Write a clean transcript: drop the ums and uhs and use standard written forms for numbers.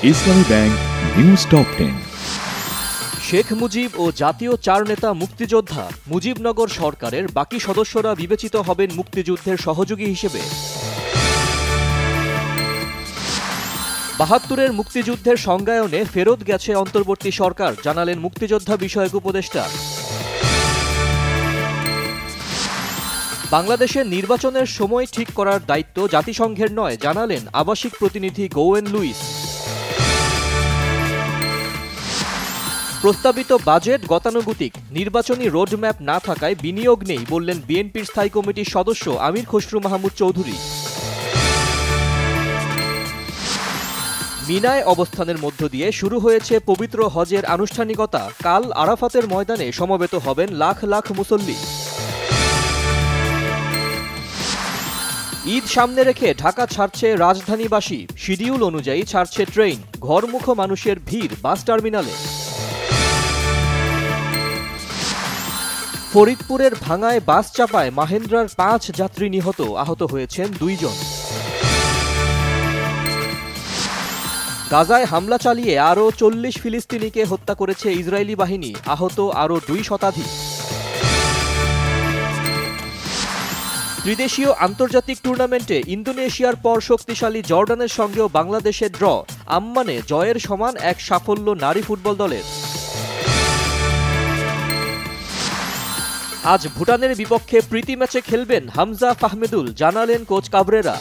ইসলামী bank news top 10। Sheikh Mujib ও জাতীয় চার নেতা মুক্তিযোদ্ধা, মুজিবনগর সরকারের বাকি সদস্যরা বিবেচিত হবেন মুক্তিযুদ্ধের সহযোগী হিসেবে। ৭২-এর মুক্তিযুদ্ধের সংজ্ঞায়নে ফেরত গেছে অন্তর্বর্তী সরকার, জানালেন মুক্তিযোদ্ধা বিষয়ক উপদেষ্টা। বাংলাদেশের নির্বাচনের সময় ঠিক করার দায়িত্ব জাতিসংঘের নয়, জানালেন আবাসিক প্রতিনিধি গোয়েন লুইস। প্রস্তাবিত বাজেট গতানুগতিক, নির্বাচনী রোডম্যাপ না থাকায় বিনিয়োগ নেই, বললেন বিএনপির স্থায়ী কমিটির সদস্য আমির খসরু মাহমুদ চৌধুরী। মিনায় অবস্থানের মধ্য দিয়ে শুরু হয়েছে পবিত্র হজের আনুষ্ঠানিকতা। কাল আরাফাতের ময়দানে সমবেত হবেন লাখ লাখ মুসল্লি। ঈদ সামনে রেখে ঢাকা ছাড়ছে রাজধানীবাসী, শিডিউল অনুযায়ী ছাড়ছে ট্রেন, ঘরমুখ মানুষের ভিড় বাস টার্মিনালে। ফরিদপুরের ভাঙায় বাস চাপায় মাহেন্দ্রার ৫ যাত্রী নিহত, আহত হয়েছেন ২ জন। গাজায় হামলা চালিয়ে আরও ৪০ ফিলিস্তিনিকে হত্যা করেছে ইসরায়েলি বাহিনী, আহত আরও ২ শতাধিক। ত্রিদেশীয় আন্তর্জাতিক টুর্নামেন্টে ইন্দোনেশিয়ার পর শক্তিশালী জর্ডানের সঙ্গেও বাংলাদেশের ড্র, আম্মানে জয়ের সমান এক সাফল্য নারী ফুটবল দলের। আজ ভুটানের বিপক্ষে প্রীতি ম্যাচে খেলবেন হামজা ফাহমেদুল, জানালেন কোচ কাবরেরা।